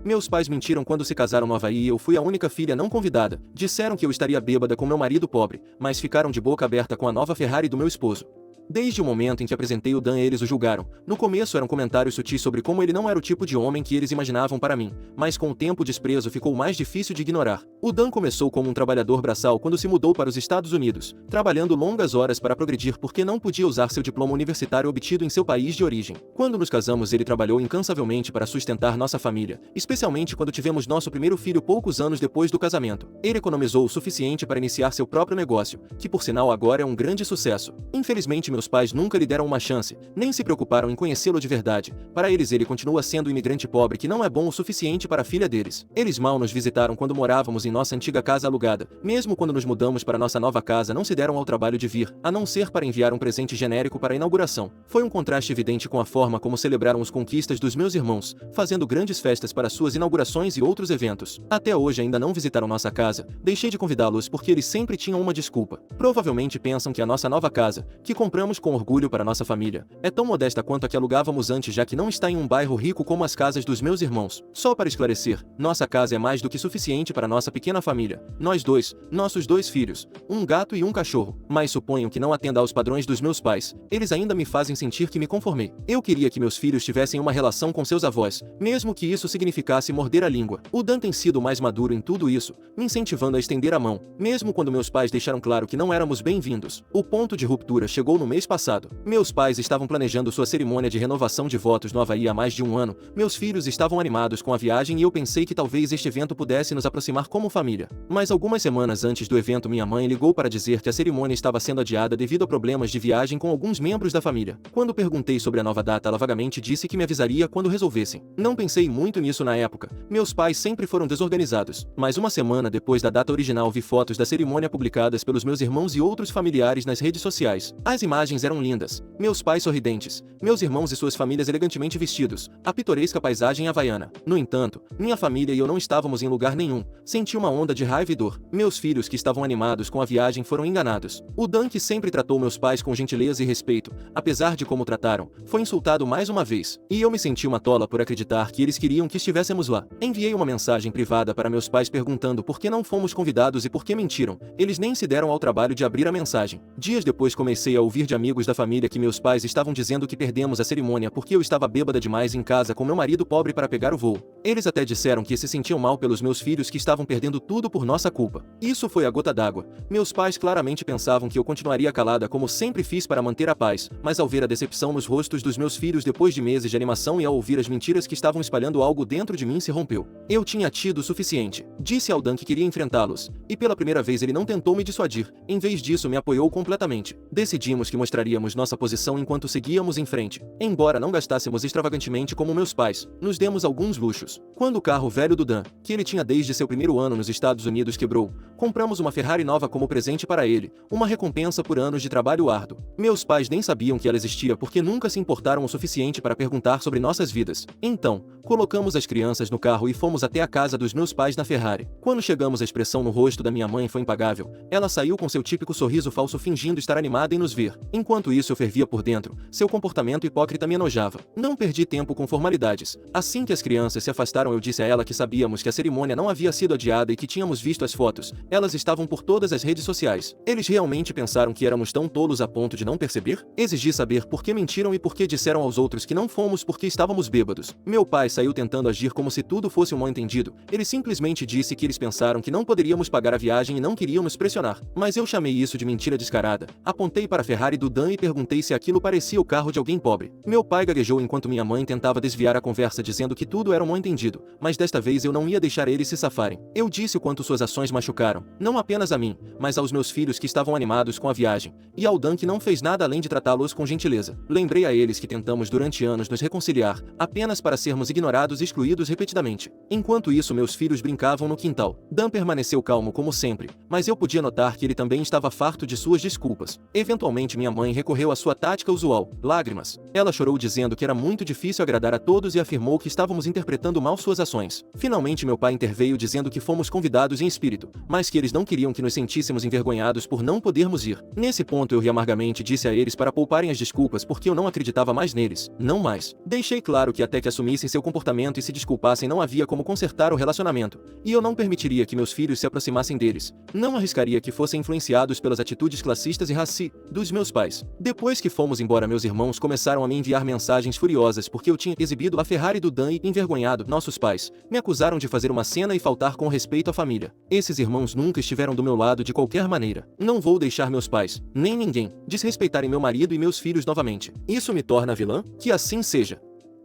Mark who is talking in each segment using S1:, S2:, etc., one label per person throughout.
S1: Meus pais mentiram quando se casaram no Havaí e eu fui a única filha não convidada. Disseram que eu estaria bêbada com meu marido pobre, mas ficaram de boca aberta com a nova Ferrari do meu esposo. Desde o momento em que apresentei o Dan, eles o julgaram. No começo eram comentários sutis sobre como ele não era o tipo de homem que eles imaginavam para mim, mas com o tempo o desprezo ficou mais difícil de ignorar. O Dan começou como um trabalhador braçal quando se mudou para os Estados Unidos, trabalhando longas horas para progredir porque não podia usar seu diploma universitário obtido em seu país de origem. Quando nos casamos, ele trabalhou incansavelmente para sustentar nossa família, especialmente quando tivemos nosso primeiro filho poucos anos depois do casamento. Ele economizou o suficiente para iniciar seu próprio negócio, que por sinal agora é um grande sucesso. Infelizmente, meus pais nunca lhe deram uma chance, nem se preocuparam em conhecê-lo de verdade. Para eles ele continua sendo um imigrante pobre que não é bom o suficiente para a filha deles. Eles mal nos visitaram quando morávamos em nossa antiga casa alugada. Mesmo quando nos mudamos para nossa nova casa, não se deram ao trabalho de vir, a não ser para enviar um presente genérico para a inauguração. Foi um contraste evidente com a forma como celebraram as conquistas dos meus irmãos, fazendo grandes festas para suas inaugurações e outros eventos. Até hoje ainda não visitaram nossa casa. Deixei de convidá-los porque eles sempre tinham uma desculpa. Provavelmente pensam que a nossa nova casa, que compramos com orgulho para nossa família, é tão modesta quanto a que alugávamos antes, já que não está em um bairro rico como as casas dos meus irmãos. Só para esclarecer, nossa casa é mais do que suficiente para nossa pequena família. Nós dois, nossos 2 filhos, um gato e um cachorro. Mas suponho que não atenda aos padrões dos meus pais. Eles ainda me fazem sentir que me conformei. Eu queria que meus filhos tivessem uma relação com seus avós, mesmo que isso significasse morder a língua. O Dan tem sido mais maduro em tudo isso, me incentivando a estender a mão, mesmo quando meus pais deixaram claro que não éramos bem-vindos. O ponto de ruptura chegou no mês passado. Meus pais estavam planejando sua cerimônia de renovação de votos no Havaí há mais de um ano. Meus filhos estavam animados com a viagem e eu pensei que talvez este evento pudesse nos aproximar como família. Mas algumas semanas antes do evento, minha mãe ligou para dizer que a cerimônia estava sendo adiada devido a problemas de viagem com alguns membros da família. Quando perguntei sobre a nova data, ela vagamente disse que me avisaria quando resolvessem. Não pensei muito nisso na época. Meus pais sempre foram desorganizados. Mas uma semana depois da data original, vi fotos da cerimônia publicadas pelos meus irmãos e outros familiares nas redes sociais. As imagens eram lindas. Meus pais sorridentes, meus irmãos e suas famílias elegantemente vestidos, a pitoresca paisagem havaiana. No entanto, minha família e eu não estávamos em lugar nenhum. Senti uma onda de raiva e dor. Meus filhos, que estavam animados com a viagem, foram enganados. O Dan, que sempre tratou meus pais com gentileza e respeito, apesar de como trataram, foi insultado mais uma vez. E eu me senti uma tola por acreditar que eles queriam que estivéssemos lá. Enviei uma mensagem privada para meus pais perguntando por que não fomos convidados e por que mentiram. Eles nem se deram ao trabalho de abrir a mensagem. Dias depois comecei a ouvir de amigos da família que meus pais estavam dizendo que perdemos a cerimônia porque eu estava bêbada demais em casa com meu marido pobre para pegar o voo. Eles até disseram que se sentiam mal pelos meus filhos que estavam perdendo tudo por nossa culpa. Isso foi a gota d'água. Meus pais claramente pensavam que eu continuaria calada como sempre fiz para manter a paz, mas ao ver a decepção nos rostos dos meus filhos depois de meses de animação e ao ouvir as mentiras que estavam espalhando, algo dentro de mim se rompeu. Eu tinha tido o suficiente. Disse ao Dan que queria enfrentá-los, e pela primeira vez ele não tentou me dissuadir. Em vez disso, me apoiou completamente. Decidimos que mostraríamos nossa posição enquanto seguíamos em frente. Embora não gastássemos extravagantemente como meus pais, nos demos alguns luxos. Quando o carro velho do Dan, que ele tinha desde seu primeiro ano nos Estados Unidos, quebrou, compramos uma Ferrari nova como presente para ele, uma recompensa por anos de trabalho árduo. Meus pais nem sabiam que ela existia porque nunca se importaram o suficiente para perguntar sobre nossas vidas. Então, colocamos as crianças no carro e fomos até a casa dos meus pais na Ferrari. Quando chegamos, a expressão no rosto da minha mãe foi impagável. Ela saiu com seu típico sorriso falso, fingindo estar animada em nos ver. Enquanto isso, eu fervia por dentro. Seu comportamento hipócrita me enojava. Não perdi tempo com formalidades. Assim que as crianças se afastaram, eu disse a ela que sabíamos que a cerimônia não havia sido adiada e que tínhamos visto as fotos. Elas estavam por todas as redes sociais. Eles realmente pensaram que éramos tão tolos a ponto de não perceber? Exigi saber por que mentiram e por que disseram aos outros que não fomos porque estávamos bêbados. Meu pai saiu tentando agir como se tudo fosse um mal-entendido. Ele simplesmente disse que eles pensaram que não poderíamos pagar a viagem e não queriam nos pressionar. Mas eu chamei isso de mentira descarada. Apontei para a Ferrari do Dan e perguntei se aquilo parecia o carro de alguém pobre. Meu pai gaguejou enquanto minha mãe tentava desviar a conversa, dizendo que tudo era um mal-entendido, mas desta vez eu não ia deixar eles se safarem. Eu disse o quanto suas ações machucaram, não apenas a mim, mas aos meus filhos que estavam animados com a viagem, e ao Dan, que não fez nada além de tratá-los com gentileza. Lembrei a eles que tentamos durante anos nos reconciliar, apenas para sermos ignorados e excluídos repetidamente. Enquanto isso, meus filhos brincavam no quintal. Dan permaneceu calmo como sempre, mas eu podia notar que ele também estava farto de suas desculpas. Eventualmente, minha mãe recorreu à sua tática usual, lágrimas. Ela chorou dizendo que era muito difícil agradar a todos e afirmou que estávamos interpretando mal suas ações. Finalmente, meu pai interveio dizendo que fomos convidados em espírito, mas que eles não queriam que nos sentíssemos envergonhados por não podermos ir. Nesse ponto, eu ri amargamente e disse a eles para pouparem as desculpas porque eu não acreditava mais neles. Não mais. Deixei claro que até que assumissem seu comportamento e se desculpassem, não havia como consertar o relacionamento, e eu não permitiria que meus filhos se aproximassem deles. Não arriscaria que fossem influenciados pelas atitudes classistas e raci dos meus pais. Depois que fomos embora, meus irmãos começaram a me enviar mensagens furiosas porque eu tinha exibido a Ferrari do Dan e, envergonhado, nossos pais me acusaram de fazer uma cena e faltar com respeito à família. Esses irmãos nunca estiveram do meu lado de qualquer maneira. Não vou deixar meus pais, nem ninguém, desrespeitarem meu marido e meus filhos novamente. Isso me torna vilã? Que assim seja.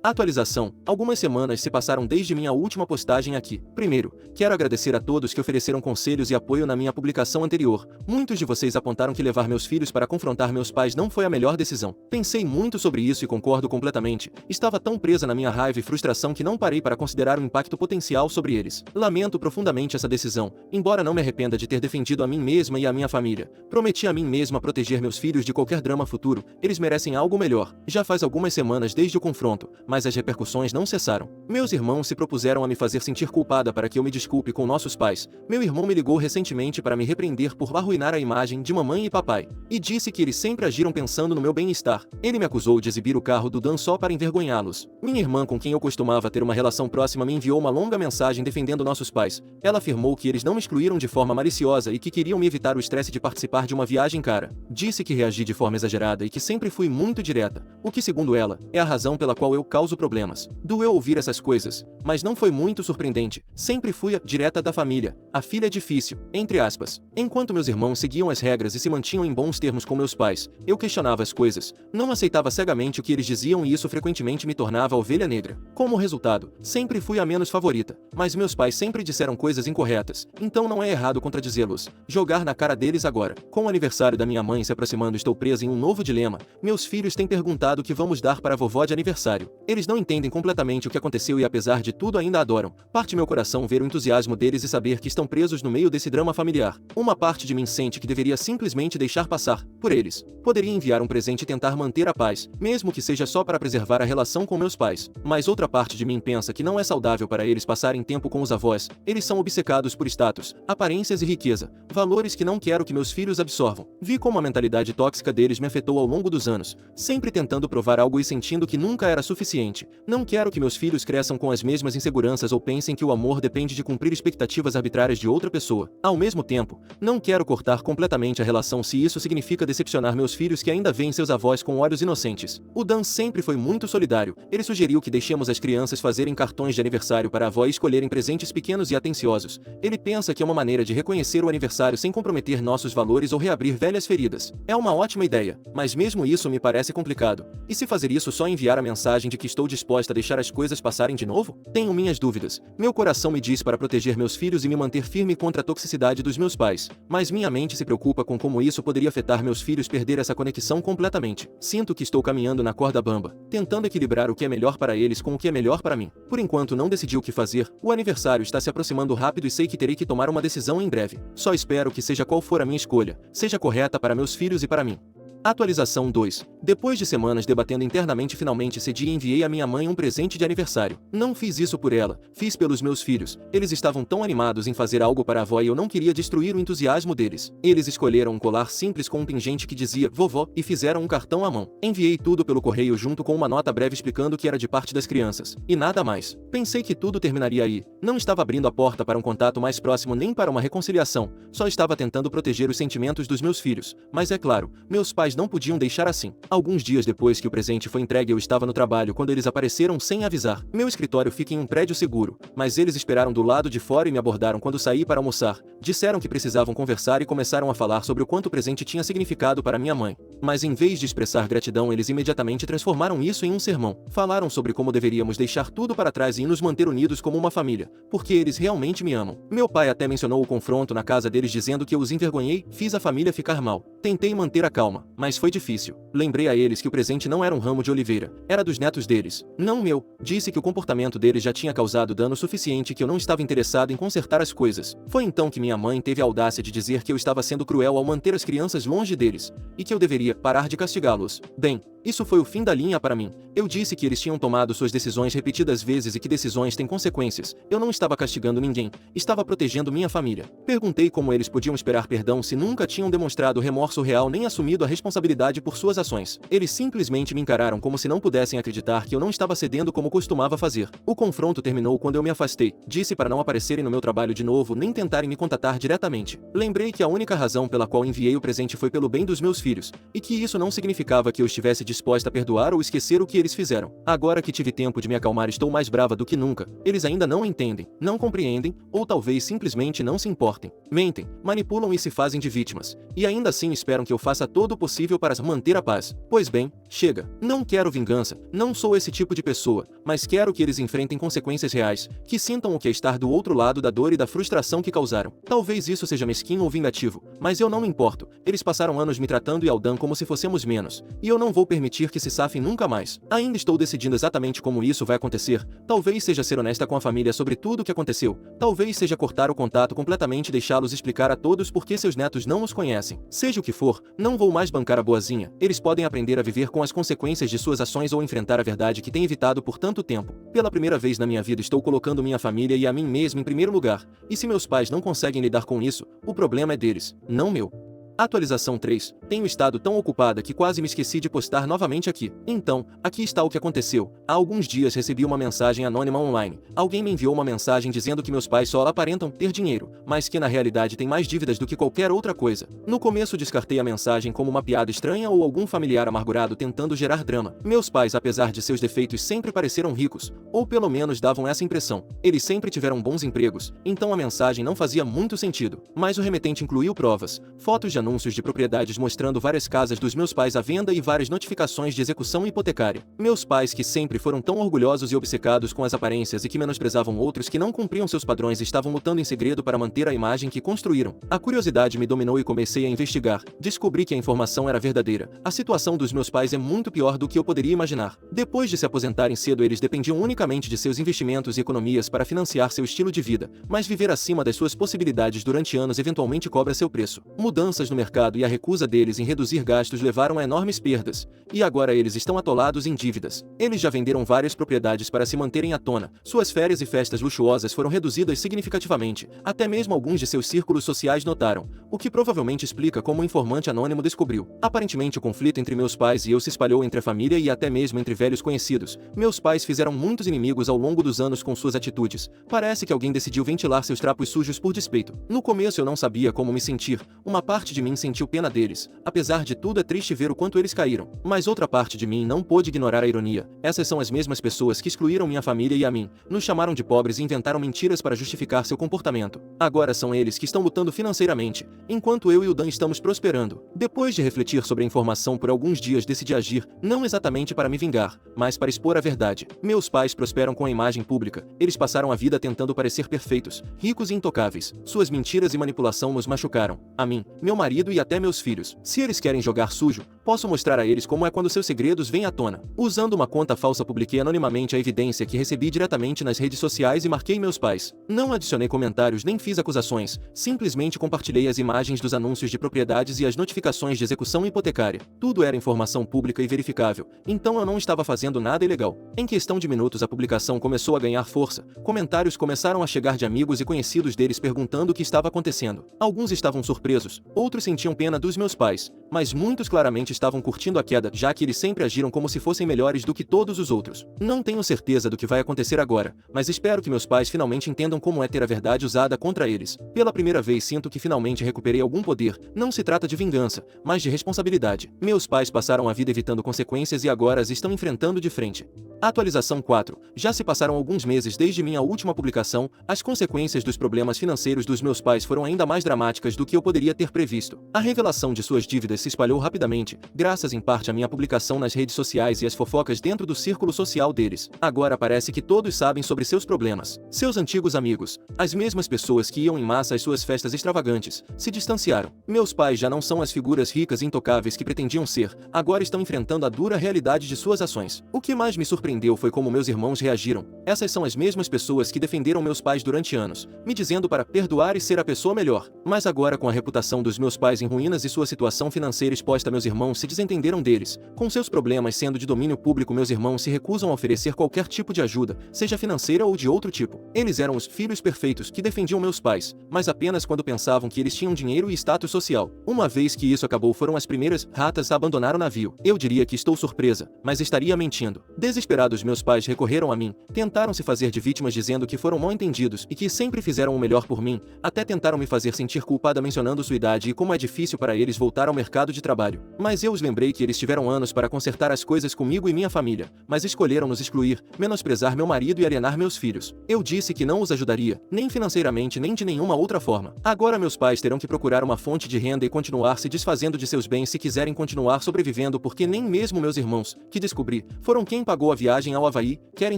S1: Atualização. Algumas semanas se passaram desde minha última postagem aqui. Primeiro, quero agradecer a todos que ofereceram conselhos e apoio na minha publicação anterior. Muitos de vocês apontaram que levar meus filhos para confrontar meus pais não foi a melhor decisão. Pensei muito sobre isso e concordo completamente. Estava tão presa na minha raiva e frustração que não parei para considerar o impacto potencial sobre eles. Lamento profundamente essa decisão, embora não me arrependa de ter defendido a mim mesma e a minha família. Prometi a mim mesma proteger meus filhos de qualquer drama futuro. Eles merecem algo melhor. Já faz algumas semanas desde o confronto, mas as repercussões não cessaram. Meus irmãos se propuseram a me fazer sentir culpada para que eu me desculpe com nossos pais. Meu irmão me ligou recentemente para me repreender por arruinar a imagem de mamãe e papai, e disse que eles sempre agiram pensando no meu bem-estar. Ele me acusou de exibir o carro do Dan só para envergonhá-los. Minha irmã, com quem eu costumava ter uma relação próxima, me enviou uma longa mensagem defendendo nossos pais. Ela afirmou que eles não me excluíram de forma maliciosa e que queriam me evitar o estresse de participar de uma viagem cara. Disse que reagi de forma exagerada e que sempre fui muito direta, o que, segundo ela, é a razão pela qual eu causo problemas. Doeu ouvir essas coisas, mas não foi muito surpreendente. Sempre fui a direta da família, a filha difícil, entre aspas. Enquanto meus irmãos seguiam as regras e se mantinham em bons termos com meus pais, eu questionava as coisas, não aceitava cegamente o que eles diziam e isso frequentemente me tornava a ovelha negra. Como resultado, sempre fui a menos favorita, mas meus pais sempre disseram coisas incorretas, então não é errado contradizê-los. Jogar na cara deles agora. Com o aniversário da minha mãe se aproximando, estou presa em um novo dilema. Meus filhos têm perguntado o que vamos dar para a vovó de aniversário. Eles não entendem completamente o que aconteceu e, apesar de tudo, ainda adoram. Parte meu coração ver o entusiasmo deles e saber que estão presos no meio desse drama familiar. Uma parte de mim sente que deveria simplesmente deixar passar por eles. Poderia enviar um presente e tentar manter a paz, mesmo que seja só para preservar a relação com meus pais. Mas outra parte de mim pensa que não é saudável para eles passarem tempo com os avós. Eles são obcecados por status, aparências e riqueza, valores que não quero que meus filhos absorvam. Vi como a mentalidade tóxica deles me afetou ao longo dos anos, sempre tentando provar algo e sentindo que nunca era suficiente. Não quero que meus filhos cresçam com as mesmas inseguranças ou pensem que o amor depende de cumprir expectativas arbitrárias de outra pessoa. Ao mesmo tempo, não quero cortar completamente a relação se isso significa decepcionar meus filhos que ainda veem seus avós com olhos inocentes. O Dan sempre foi muito solidário. Ele sugeriu que deixemos as crianças fazerem cartões de aniversário para a avó e escolherem presentes pequenos e atenciosos. Ele pensa que é uma maneira de reconhecer o aniversário sem comprometer nossos valores ou reabrir velhas feridas. É uma ótima ideia, mas mesmo isso me parece complicado. E se fazer isso só enviar a mensagem de que estou disposta a deixar as coisas passarem de novo? Tenho minhas dúvidas. Meu coração me diz para proteger meus filhos e me manter firme contra a toxicidade dos meus pais, mas minha mente se preocupa com como isso poderia afetar meus filhos perder essa conexão completamente. Sinto que estou caminhando na corda bamba, tentando equilibrar o que é melhor para eles com o que é melhor para mim. Por enquanto não decidi o que fazer. O aniversário está se aproximando rápido e sei que terei que tomar uma decisão em breve. Só espero que seja qual for a minha escolha, seja correta para meus filhos e para mim. Atualização 2. Depois de semanas debatendo internamente, finalmente cedi e enviei a minha mãe um presente de aniversário. Não fiz isso por ela, fiz pelos meus filhos. Eles estavam tão animados em fazer algo para a avó e eu não queria destruir o entusiasmo deles. Eles escolheram um colar simples com um pingente que dizia vovó e fizeram um cartão à mão. Enviei tudo pelo correio junto com uma nota breve explicando que era de parte das crianças. E nada mais. Pensei que tudo terminaria aí. Não estava abrindo a porta para um contato mais próximo nem para uma reconciliação. Só estava tentando proteger os sentimentos dos meus filhos. Mas é claro, meus pais não podiam deixar assim. Alguns dias depois que o presente foi entregue, eu estava no trabalho quando eles apareceram sem avisar. Meu escritório fica em um prédio seguro, mas eles esperaram do lado de fora e me abordaram quando saí para almoçar. Disseram que precisavam conversar e começaram a falar sobre o quanto o presente tinha significado para minha mãe. Mas em vez de expressar gratidão, eles imediatamente transformaram isso em um sermão. Falaram sobre como deveríamos deixar tudo para trás e nos manter unidos como uma família, porque eles realmente me amam. Meu pai até mencionou o confronto na casa deles, dizendo que eu os envergonhei, fiz a família ficar mal. Tentei manter a calma, mas foi difícil. Lembrei a eles que o presente não era um ramo de oliveira, era dos netos deles, não meu. Disse que o comportamento deles já tinha causado dano suficiente e que eu não estava interessado em consertar as coisas. Foi então que minha mãe teve a audácia de dizer que eu estava sendo cruel ao manter as crianças longe deles, e que eu deveria parar de castigá-los. Bem, Isso foi o fim da linha para mim. Eu disse que eles tinham tomado suas decisões repetidas vezes e que decisões têm consequências. Eu não estava castigando ninguém, estava protegendo minha família. Perguntei como eles podiam esperar perdão se nunca tinham demonstrado remorso real nem assumido a responsabilidade por suas ações. Eles simplesmente me encararam como se não pudessem acreditar que eu não estava cedendo como costumava fazer. O confronto terminou quando eu me afastei. Disse para não aparecerem no meu trabalho de novo nem tentarem me contatar diretamente. Lembrei que a única razão pela qual enviei o presente foi pelo bem dos meus filhos, e que isso não significava que eu estivesse disposta a perdoar ou esquecer o que eles fizeram. Agora que tive tempo de me acalmar, estou mais brava do que nunca. Eles ainda não entendem, não compreendem, ou talvez simplesmente não se importem. Mentem, manipulam e se fazem de vítimas. E ainda assim esperam que eu faça todo o possível para manter a paz. Pois bem, chega. Não quero vingança, não sou esse tipo de pessoa, mas quero que eles enfrentem consequências reais, que sintam o que é estar do outro lado da dor e da frustração que causaram. Talvez isso seja mesquinho ou vingativo, mas eu não me importo. Eles passaram anos me tratando e Aldan como se fossemos menos, e eu não vou permitir que se safem nunca mais. Ainda estou decidindo exatamente como isso vai acontecer. Talvez seja ser honesta com a família sobre tudo o que aconteceu. Talvez seja cortar o contato completamente e deixá-los explicar a todos por que seus netos não os conhecem. Seja o que for, não vou mais bancar a boazinha. Eles podem aprender a viver com as consequências de suas ações ou enfrentar a verdade que têm evitado por tanto tempo. Pela primeira vez na minha vida estou colocando minha família e a mim mesmo em primeiro lugar. E se meus pais não conseguem lidar com isso, o problema é deles, não meu. Atualização 3. Tenho estado tão ocupada que quase me esqueci de postar novamente aqui. Então, aqui está o que aconteceu. Há alguns dias recebi uma mensagem anônima online. Alguém me enviou uma mensagem dizendo que meus pais só aparentam ter dinheiro, mas que na realidade têm mais dívidas do que qualquer outra coisa. No começo descartei a mensagem como uma piada estranha ou algum familiar amargurado tentando gerar drama. Meus pais, apesar de seus defeitos, sempre pareceram ricos, ou pelo menos davam essa impressão. Eles sempre tiveram bons empregos, então a mensagem não fazia muito sentido. Mas o remetente incluiu provas, fotos de anúncios de propriedades mostrando várias casas dos meus pais à venda e várias notificações de execução hipotecária. Meus pais, que sempre foram tão orgulhosos e obcecados com as aparências e que menosprezavam outros que não cumpriam seus padrões, estavam lutando em segredo para manter a imagem que construíram. A curiosidade me dominou e comecei a investigar. Descobri que a informação era verdadeira. A situação dos meus pais é muito pior do que eu poderia imaginar. Depois de se aposentarem cedo, eles dependiam unicamente de seus investimentos e economias para financiar seu estilo de vida, mas viver acima das suas possibilidades durante anos eventualmente cobra seu preço. Mudanças no mercado e a recusa deles em reduzir gastos levaram a enormes perdas, e agora eles estão atolados em dívidas. Eles já venderam várias propriedades para se manterem à tona, suas férias e festas luxuosas foram reduzidas significativamente, até mesmo alguns de seus círculos sociais notaram, o que provavelmente explica como o informante anônimo descobriu. Aparentemente o conflito entre meus pais e eu se espalhou entre a família e até mesmo entre velhos conhecidos. Meus pais fizeram muitos inimigos ao longo dos anos com suas atitudes. Parece que alguém decidiu ventilar seus trapos sujos por despeito. No começo eu não sabia como me sentir, uma parte de mim sentiu pena deles. Apesar de tudo, é triste ver o quanto eles caíram. Mas outra parte de mim não pôde ignorar a ironia. Essas são as mesmas pessoas que excluíram minha família e a mim, nos chamaram de pobres e inventaram mentiras para justificar seu comportamento. Agora são eles que estão lutando financeiramente, enquanto eu e o Dan estamos prosperando. Depois de refletir sobre a informação por alguns dias, decidi agir, não exatamente para me vingar, mas para expor a verdade. Meus pais prosperam com a imagem pública. Eles passaram a vida tentando parecer perfeitos, ricos e intocáveis. Suas mentiras e manipulação nos machucaram. A mim, meu marido e até meus filhos. Se eles querem jogar sujo, posso mostrar a eles como é quando seus segredos vêm à tona. Usando uma conta falsa, publiquei anonimamente a evidência que recebi diretamente nas redes sociais e marquei meus pais. Não adicionei comentários nem fiz acusações, simplesmente compartilhei as imagens dos anúncios de propriedades e as notificações de execução hipotecária. Tudo era informação pública e verificável, então eu não estava fazendo nada ilegal. Em questão de minutos a publicação começou a ganhar força, comentários começaram a chegar de amigos e conhecidos deles perguntando o que estava acontecendo. Alguns estavam surpresos, outros sentiam pena dos meus pais, mas muitos claramente estavam curtindo a queda, já que eles sempre agiram como se fossem melhores do que todos os outros. Não tenho certeza do que vai acontecer agora, mas espero que meus pais finalmente entendam como é ter a verdade usada contra eles. Pela primeira vez sinto que finalmente recuperei algum poder. Não se trata de vingança, mas de responsabilidade. Meus pais passaram a vida evitando consequências e agora as estão enfrentando de frente. Atualização 4. Já se passaram alguns meses desde minha última publicação, as consequências dos problemas financeiros dos meus pais foram ainda mais dramáticas do que eu poderia ter previsto. A revelação de suas dívidas se espalhou rapidamente, graças em parte à minha publicação nas redes sociais e às fofocas dentro do círculo social deles. Agora parece que todos sabem sobre seus problemas. Seus antigos amigos, as mesmas pessoas que iam em massa às suas festas extravagantes, se distanciaram. Meus pais já não são as figuras ricas e intocáveis que pretendiam ser, agora estão enfrentando a dura realidade de suas ações. O que mais me surpreendeu surpreendeu foi como meus irmãos reagiram. Essas são as mesmas pessoas que defenderam meus pais durante anos, me dizendo para perdoar e ser a pessoa melhor. Mas agora, com a reputação dos meus pais em ruínas e sua situação financeira exposta, meus irmãos se desentenderam deles. Com seus problemas sendo de domínio público, meus irmãos se recusam a oferecer qualquer tipo de ajuda, seja financeira ou de outro tipo. Eles eram os filhos perfeitos que defendiam meus pais, mas apenas quando pensavam que eles tinham dinheiro e status social. Uma vez que isso acabou, foram as primeiras ratas a abandonar o navio. Eu diria que estou surpresa, mas estaria mentindo. Desesperados, meus pais recorreram a mim, tentaram se fazer de vítimas dizendo que foram mal entendidos e que sempre fizeram o melhor por mim, até tentaram me fazer sentir culpada mencionando sua idade e como é difícil para eles voltar ao mercado de trabalho. Mas eu os lembrei que eles tiveram anos para consertar as coisas comigo e minha família, mas escolheram nos excluir, menosprezar meu marido e alienar meus filhos. Eu disse que não os ajudaria, nem financeiramente nem de nenhuma outra forma. Agora meus pais terão que procurar uma fonte de renda e continuar se desfazendo de seus bens se quiserem continuar sobrevivendo, porque nem mesmo meus irmãos, que descobri, foram quem pagou a viagem ao Havaí, querem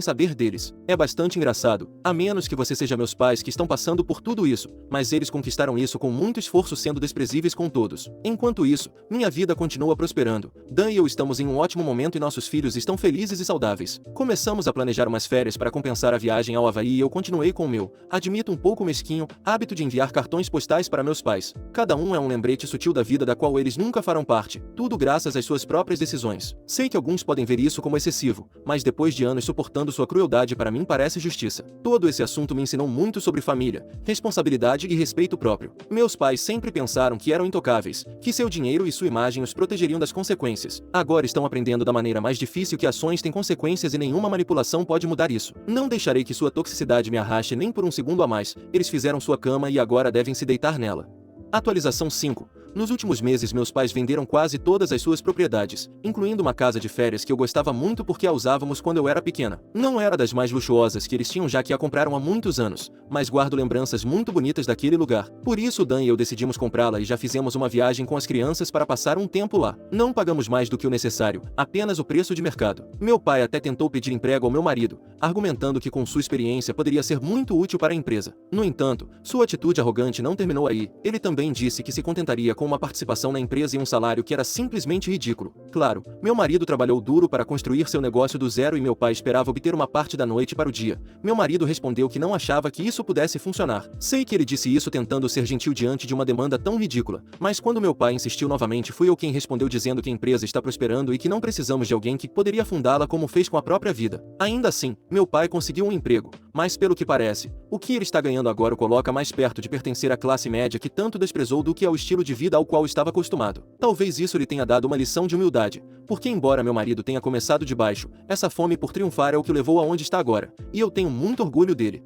S1: saber deles. É bastante engraçado, a menos que você seja meus pais que estão passando por tudo isso, mas eles conquistaram isso com muito esforço, sendo desprezíveis com todos. Enquanto isso, minha vida continua prosperando. Dan e eu estamos em um ótimo momento e nossos filhos estão felizes e saudáveis. Começamos a planejar umas férias para compensar a viagem ao Havaí e eu continuei com o meu, admito um pouco mesquinho, hábito de enviar cartões postais para meus pais. Cada um é um lembrete sutil da vida da qual eles nunca farão parte, tudo graças às suas próprias decisões. Sei que alguns podem ver isso como excessivo, mas depois de anos suportando sua crueldade, para mim parece justiça. Todo esse assunto me ensinou muito sobre família, responsabilidade e respeito próprio. Meus pais sempre pensaram que eram intocáveis, que seu dinheiro e sua imagem os protegeriam das consequências. Agora estão aprendendo da maneira mais difícil que ações têm consequências e nenhuma manipulação pode mudar isso. Não deixarei que sua toxicidade me arraste nem por um segundo a mais. Eles fizeram sua cama e agora devem se deitar nela. Atualização 5. Nos últimos meses, meus pais venderam quase todas as suas propriedades, incluindo uma casa de férias que eu gostava muito porque a usávamos quando eu era pequena. Não era das mais luxuosas que eles tinham, já que a compraram há muitos anos, mas guardo lembranças muito bonitas daquele lugar. Por isso, Dan e eu decidimos comprá-la e já fizemos uma viagem com as crianças para passar um tempo lá. Não pagamos mais do que o necessário, apenas o preço de mercado. Meu pai até tentou pedir emprego ao meu marido, argumentando que com sua experiência poderia ser muito útil para a empresa. No entanto, sua atitude arrogante não terminou aí. Ele também disse que se contentaria com uma participação na empresa e um salário que era simplesmente ridículo. Claro, meu marido trabalhou duro para construir seu negócio do zero e meu pai esperava obter uma parte da noite para o dia. Meu marido respondeu que não achava que isso pudesse funcionar. Sei que ele disse isso tentando ser gentil diante de uma demanda tão ridícula, mas quando meu pai insistiu novamente, fui eu quem respondeu dizendo que a empresa está prosperando e que não precisamos de alguém que poderia fundá-la como fez com a própria vida. Ainda assim, meu pai conseguiu um emprego, mas pelo que parece, o que ele está ganhando agora o coloca mais perto de pertencer à classe média que tanto desprezou do que ao estilo de vida ao qual estava acostumado. Talvez isso lhe tenha dado uma lição de humildade, porque embora meu marido tenha começado de baixo, essa fome por triunfar é o que o levou aonde está agora, e eu tenho muito orgulho dele.